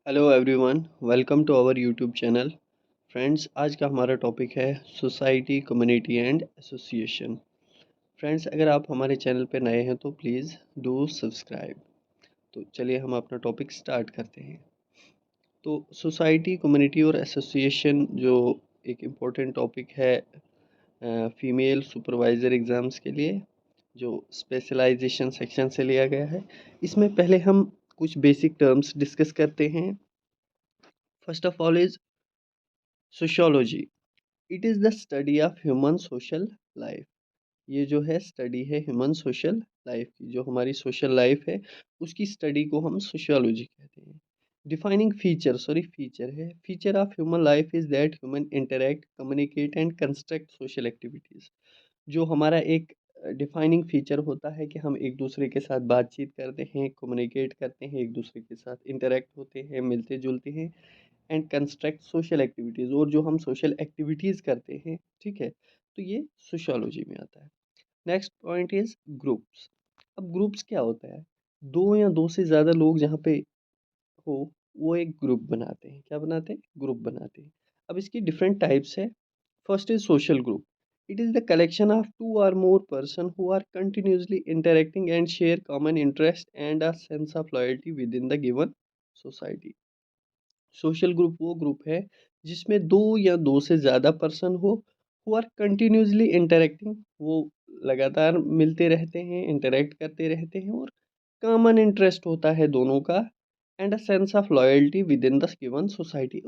Hello everyone, welcome to our YouTube channel. Friends, आज का हमारा टॉपिक है society, community and association. Friends, अगर आप हमारे चैनल पर नए हैं तो प्लीज़ डू सब्सक्राइब। तो चलिए हम अपना टॉपिक स्टार्ट करते हैं। तो सोसाइटी, कम्युनिटी और एसोसिएशन जो एक इम्पोर्टेंट टॉपिक है फीमेल सुपरवाइज़र एग्ज़ाम्स के लिए, जो स्पेशलाइजेशन सेक्शन से लिया गया है। इसमें पहले हम कुछ बेसिक टर्म्स डिस्कस करते हैं। First of all is sociology. It is the study of human social life. ये जो है स्टडी है ह्यूमन सोशल लाइफ की, जो हमारी सोशल लाइफ है उसकी स्टडी को हम सोशियोलॉजी कहते हैं। डिफाइनिंग फीचर, सॉरी फीचर है, feature of human life is that human interact, communicate and construct social activities. जो हमारा एक डिफाइनिंग फीचर होता है कि हम एक दूसरे के साथ बातचीत करते हैं, कम्युनिकेट करते हैं, एक दूसरे के साथ इंटरैक्ट होते हैं, मिलते जुलते हैं एंड कंस्ट्रक्ट सोशल एक्टिविटीज़, और जो हम सोशल एक्टिविटीज़ करते हैं, ठीक है, तो ये सोशियोलॉजी में आता है। Next point is groups. अब ग्रुप्स क्या होता है? दो या दो से ज़्यादा लोग जहाँ पे हो, वो एक ग्रुप बनाते हैं। क्या बनाते हैं? ग्रुप बनाते हैं। अब इसकी डिफरेंट टाइप्स है। First is social group. It is the collection of two or more person who are continuously interacting and share common interest and a sense of loyalty within the given society. Social group वो group है जिसमें दो या दो से ज़्यादा person हो, who are continuously interacting, वो लगातार मिलते रहते हैं, इंटरेक्ट करते रहते हैं, और कॉमन इंटरेस्ट होता है दोनों का, and a sense of loyalty within the given society.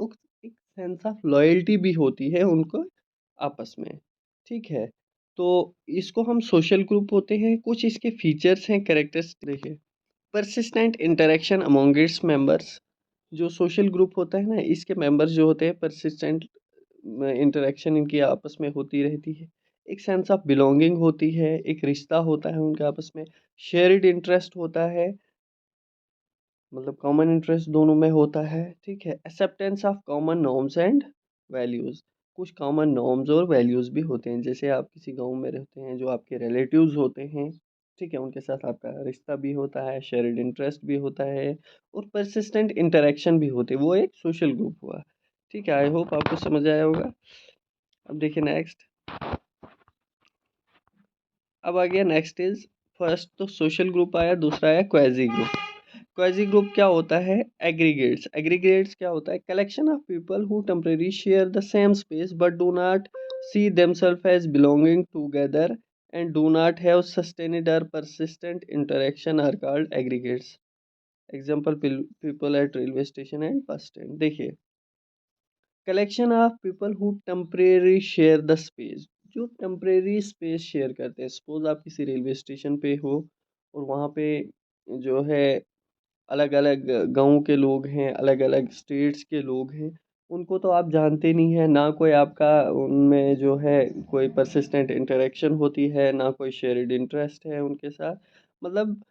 एक सेंस ऑफ लॉयल्टी भी होती है उनको आपस में, ठीक है। तो इसको हम सोशल ग्रुप होते हैं। कुछ इसके फीचर्स हैं, कैरेक्टर्स देखिए। Persistent interaction among its members. जो सोशल ग्रुप होता है ना, इसके मेंबर्स जो होते हैं, परसिस्टेंट इंटरेक्शन इनकी आपस में होती रहती है। एक सेंस ऑफ बिलोंगिंग होती है, एक रिश्ता होता है उनके आपस में। शेयर्ड इंटरेस्ट होता है, मतलब कॉमन इंटरेस्ट दोनों में होता है, ठीक है। Acceptance of common norms and values. कुछ कॉमन नॉर्म्स और वैल्यूज़ भी होते हैं। जैसे आप किसी गांव में रहते हैं, जो आपके रिलेटिव्स होते हैं, ठीक है, उनके साथ आपका रिश्ता भी होता है, शेयर्ड इंटरेस्ट भी होता है, और परसिस्टेंट इंटरेक्शन भी होते हैं। वो एक सोशल ग्रुप हुआ, ठीक है। आई होप आपको समझ आया होगा। अब देखिए नेक्स्ट। अब आ गया नेक्स्ट इज, फर्स्ट तो सोशल ग्रुप आया, दूसरा आया क्वेजी ग्रुप। क्वेजी ग्रुप क्या होता है? एग्रीगेट्स। एग्रीगेट्स क्या होता है? Collection of people who temporary share the same space but do not see themselves as belonging together and do not have sustained or persistent interaction are called aggregates. Example, people at railway station and bus stand. देखिए, collection of people who temporary share the space. जो temporary space share करते हैं, suppose आप किसी railway station पे हो और वहाँ पे जो है अलग अलग गाँव के लोग हैं, अलग अलग स्टेट्स के लोग हैं। उनको तो आप जानते नहीं हैं, ना कोई आपका उनमें जो है कोई परसिस्टेंट इंटरेक्शन होती है, ना कोई शेयर्ड इंटरेस्ट है उनके साथ। मतलब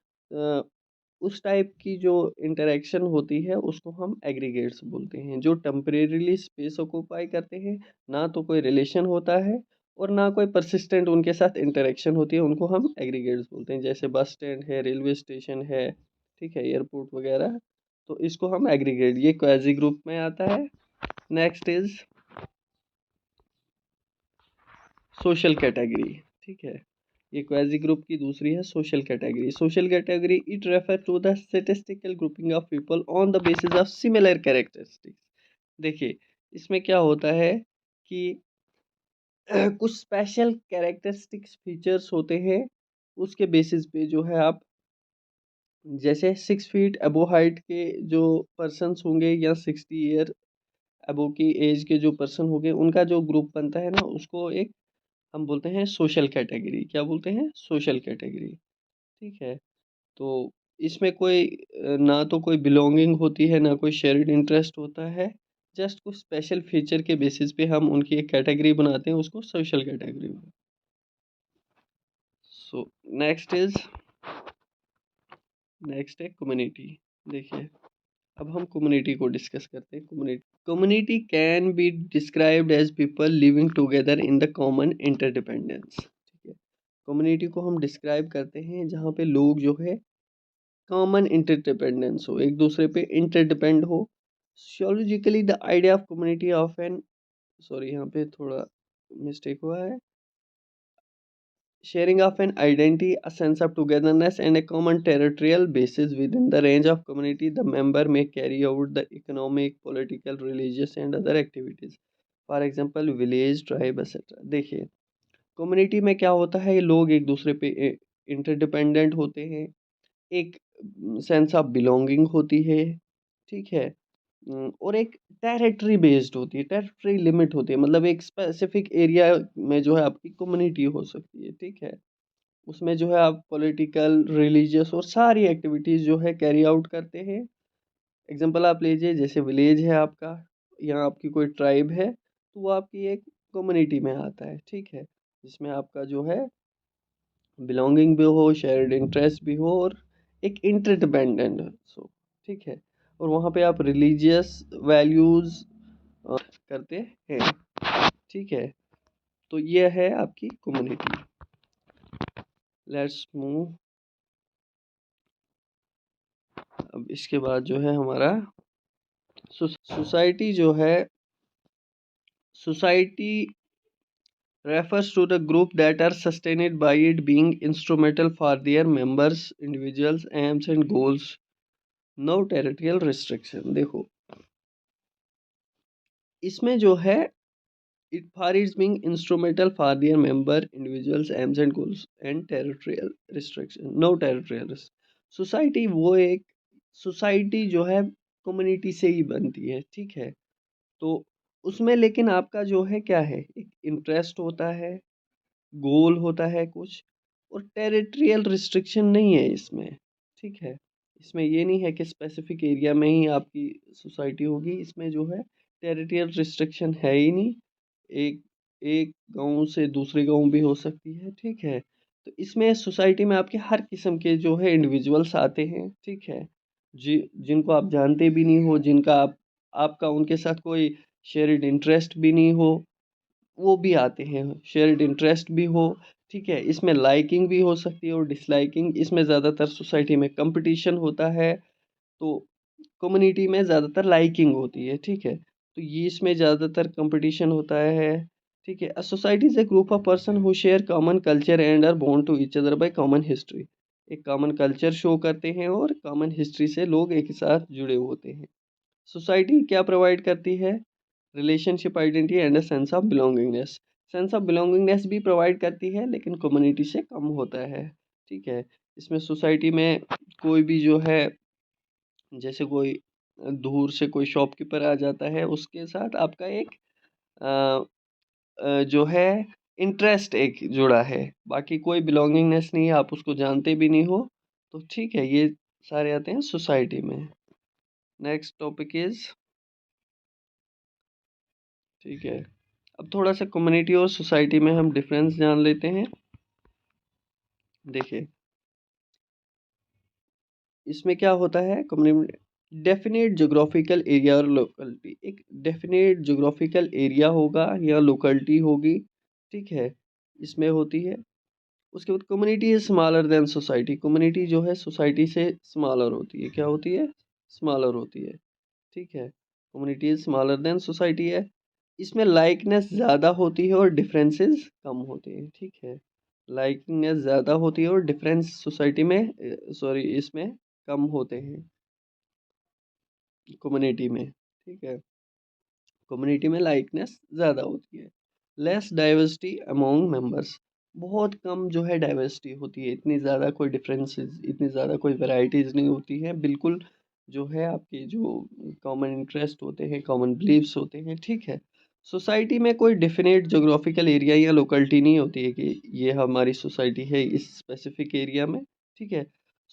उस टाइप की जो इंटरेक्शन होती है उसको हम एग्रीगेट्स बोलते हैं, जो टेम्परेरीली स्पेस ऑक्यूपाई करते हैं। ना तो कोई रिलेशन होता है और ना कोई परसिस्टेंट उनके साथ इंटरेक्शन होती है, उनको हम एग्रीगेट्स बोलते हैं। जैसे बस स्टैंड है, रेलवे स्टेशन है, ठीक है, एयरपोर्ट वगैरह। तो इसको हम एग्रीगेट, ये क्वाजी ग्रुप में आता है। नेक्स्ट इज सोशल कैटेगरी, ठीक है। ये क्वाजी ग्रुप की दूसरी है social category. Social category it refer to the statistical grouping of people on the basis of similar characteristics. देखिए, इसमें क्या होता है कि कुछ स्पेशल कैरेक्टरिस्टिक्स फीचर्स होते हैं, उसके बेसिस पे जो है आप, जैसे 6 फीट अबो हाइट के जो पर्सन्स होंगे, या 60 ईयर अबो की एज के जो पर्सन होंगे, उनका जो ग्रुप बनता है ना, उसको एक हम बोलते हैं सोशल कैटेगरी। क्या बोलते हैं? सोशल कैटेगरी, ठीक है। तो इसमें कोई ना तो कोई बिलोंगिंग होती है, ना कोई शेयर्ड इंटरेस्ट होता है। जस्ट कुछ स्पेशल फीचर के बेसिस पे हम उनकी एक कैटेगरी बनाते हैं, उसको सोशल कैटेगरी। सो नेक्स्ट है कम्युनिटी। देखिए, अब हम कम्युनिटी को डिस्कस करते हैं। Community can be described as people living together in the common interdependence, ठीक है। कम्युनिटी को हम डिस्क्राइब करते हैं जहाँ पे लोग जो है कॉमन इंटरडिपेंडेंस हो, एक दूसरे पे इंटरडिपेंड हो, sociologically the idea of community of an, sorry यहाँ पे थोड़ा मिस्टेक हुआ है, sharing of an identity, a sense of togetherness, and a common territorial basis within the range of community, the member may carry out the economic, political, religious, and other activities. For example, village, tribe, etc. देखिए, community में क्या होता है, ये लोग एक दूसरे पे इंटरडिपेंडेंट होते हैं, एक सेंस ऑफ बिलोंगिंग होती है, ठीक है। और एक टेरिटरी बेस्ड होती है, टेरिटरी लिमिट होती है, मतलब एक स्पेसिफिक एरिया में जो है आपकी कम्युनिटी हो सकती है, ठीक है। उसमें जो है आप पॉलिटिकल, रिलीजियस और सारी एक्टिविटीज़ जो है कैरी आउट करते हैं। एग्जांपल आप लीजिए, जैसे विलेज है आपका, यहाँ आपकी कोई ट्राइब है, तो वो आपकी एक कम्युनिटी में आता है, ठीक है, जिसमें आपका जो है बिलोंगिंग भी हो, शेयर्ड इंटरेस्ट भी हो और एक इंटरडिपेंडेंट हो, ठीक है। और वहाँ पे आप रिलीजियस वैल्यूज़ करते हैं, ठीक है। तो ये है आपकी कम्युनिटी। Let's move. अब इसके बाद जो है हमारा सोसाइटी जो है, society refers to the group that are sustained by it being instrumental for their members, individuals, aims and goals. No territorial restriction। देखो, इसमें जो है it for its being instrumental for their member, individuals, aims and goals and territorial restriction, no territorial society, वो एक society जो है community से ही बनती है, ठीक है। तो उसमें लेकिन आपका जो है क्या है, एक इंटरेस्ट होता है, गोल होता है कुछ, और टेरिटरियल रिस्ट्रिक्शन नहीं है इसमें, ठीक है। इसमें ये नहीं है कि स्पेसिफिक एरिया में ही आपकी सोसाइटी होगी, इसमें जो है टेरिटरियल रिस्ट्रिक्शन है ही नहीं। एक एक गांव से दूसरे गांव भी हो सकती है, ठीक है। तो इसमें सोसाइटी में आपके हर किस्म के जो है इंडिविजुअल्स आते हैं, ठीक है, जिनको आप जानते भी नहीं हो, जिनका आपका उनके साथ कोई शेयर्ड इंटरेस्ट भी नहीं हो, वो भी आते हैं, शेयर्ड इंटरेस्ट भी हो, ठीक है। इसमें लाइकिंग भी हो सकती है और डिसलाइकिंग। इसमें ज़्यादातर सोसाइटी में कंपटीशन होता है, तो कम्युनिटी में ज़्यादातर लाइकिंग होती है, ठीक है। तो ये इसमें ज़्यादातर कंपटीशन होता है, ठीक है। A society is a group of person who share common culture and are bond to each other by common history. एक कॉमन कल्चर शो करते हैं और कॉमन हिस्ट्री से लोग एक साथ जुड़े होते हैं। सोसाइटी क्या प्रोवाइड करती है, relationship identity and a sense of belongingness. Sense of belongingness भी प्रोवाइड करती है, लेकिन कम्युनिटी से कम होता है, ठीक है। इसमें सोसाइटी में कोई भी जो है, जैसे कोई दूर से कोई शॉपकीपर आ जाता है, उसके साथ आपका एक अ, जो है इंटरेस्ट एक जुड़ा है, बाकी कोई बिलोंगिंगनेस नहीं है, आप उसको जानते भी नहीं हो, तो ठीक है, ये सारे आते हैं सोसाइटी में। नेक्स्ट टॉपिक इज, ठीक है, अब थोड़ा सा कम्युनिटी और सोसाइटी में हम डिफरेंस जान लेते हैं। देखिए, इसमें क्या होता है, कम्युनिटी डेफिनेट जोग्राफिकल एरिया और लोकेलिटी, एक डेफिनेट जोग्राफिकल एरिया होगा या लोकेलिटी होगी, ठीक है, इसमें होती है। उसके बाद community is smaller than society, community जो है सोसाइटी से स्मॉलर होती है, क्या होती है, स्मॉलर होती है, ठीक है। Community is smaller than society है। इसमें लाइकनेस ज़्यादा होती है और डिफरेंसेस कम होते हैं, ठीक है। लाइकनेस ज़्यादा होती है और डिफरेंस सोसाइटी में, सॉरी, इसमें कम होते हैं कम्युनिटी में, ठीक है। कम्युनिटी में लाइकनेस ज़्यादा होती है। लेस डाइवर्सिटी अमॉन्ग मेंबर्स, बहुत कम जो है डाइवर्सिटी होती है, इतनी ज़्यादा कोई डिफरेंसेस, इतनी ज़्यादा कोई वैरायटीज़ नहीं होती है, बिल्कुल जो है आपके जो कॉमन इंटरेस्ट होते हैं, कॉमन बिलीव्स होते हैं, ठीक है। सोसाइटी में कोई डेफिनेट जोग्राफिकल एरिया या लोकेलिटी नहीं होती है कि ये हमारी सोसाइटी है इस स्पेसिफिक एरिया में, ठीक है।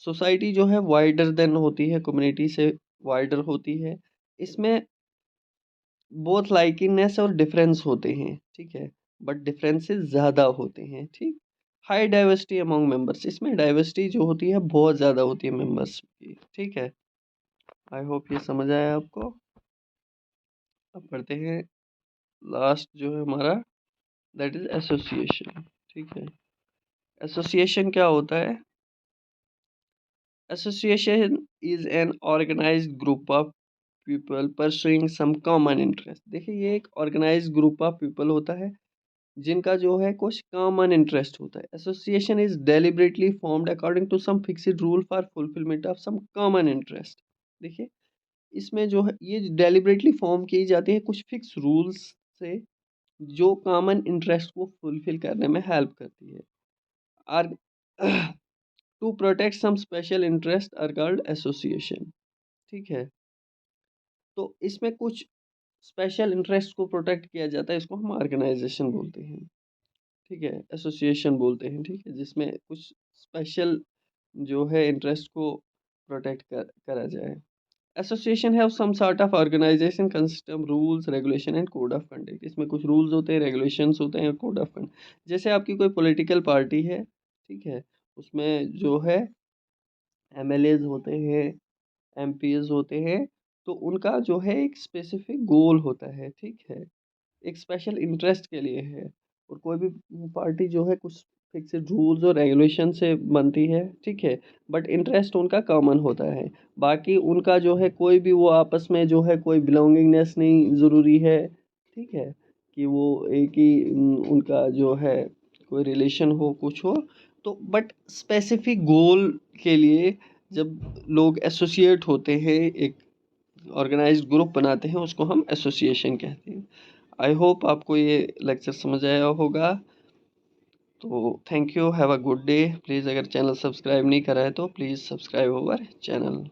सोसाइटी जो है वाइडर देन होती है, कम्युनिटी से वाइडर होती है। इसमें बोथ लाइकिंगनेस और डिफरेंस होते हैं, ठीक है, बट डिफरेंसेस ज़्यादा होते हैं, ठीक। हाई डाइवर्सिटी अमॉन्ग मेंबर्स, इसमें डाइवर्सिटी जो होती है बहुत ज़्यादा होती है मेंबर्स की, ठीक है। आई होप ये समझ आया आपको। अब पढ़ते हैं लास्ट जो है हमारा, दैट इज एसोसिएशन, ठीक है। एसोसिएशन क्या होता है, association is an organised group of people pursuing some common interest. देखिए ये एक ऑर्गेनाइज्ड ग्रुप ऑफ पीपल होता है जिनका जो है कुछ कॉमन इंटरेस्ट होता है। Association is deliberately formed according to some fixed rule for fulfilment of some common interest. देखिए इसमें जो है ये डेलिबरेटली फॉर्म की जाती है कुछ फिक्स रूल्स से जो कॉमन इंटरेस्ट को फुलफिल करने में हेल्प करती है। Are to protect some special interest are called association. ठीक है, तो इसमें कुछ स्पेशल इंटरेस्ट को प्रोटेक्ट किया जाता है, इसको हम ऑर्गेनाइजेशन बोलते हैं। ठीक है, एसोसिएशन बोलते हैं। ठीक है, जिसमें कुछ स्पेशल जो है इंटरेस्ट को प्रोटेक्ट करा जाए। एसोसिएशन है some sort of organisation consist of rules regulation and code of conduct. इसमें कुछ रूल्स होते हैं, रेगुलेशंस होते हैं, कोड ऑफ कंडक्ट। जैसे आपकी कोई पॉलिटिकल पार्टी है, ठीक है, उसमें जो है एमएलएज होते हैं, एमपीज होते हैं, तो उनका जो है एक स्पेसिफिक गोल होता है। ठीक है, एक स्पेशल इंटरेस्ट के लिए है। और कोई भी पार्टी जो है कुछ फिक्स्ड रूल्स और रेगुलेशन से बनती है। ठीक है, बट इंटरेस्ट उनका कॉमन होता है। बाकी उनका जो है कोई भी वो आपस में जो है कोई बिलोंगिंगनेस नहीं ज़रूरी है। ठीक है, कि वो एक ही उनका जो है कोई रिलेशन हो कुछ हो, तो बट स्पेसिफिक गोल के लिए जब लोग एसोसिएट होते हैं, एक ऑर्गेनाइज्ड ग्रुप बनाते हैं, उसको हम एसोसिएशन कहते हैं। आई होप आपको ये लेक्चर समझ आया होगा। तो thank you, have a good day. Please अगर चैनल सब्सक्राइब नहीं करा है तो प्लीज़ सब्सक्राइब अवर चैनल।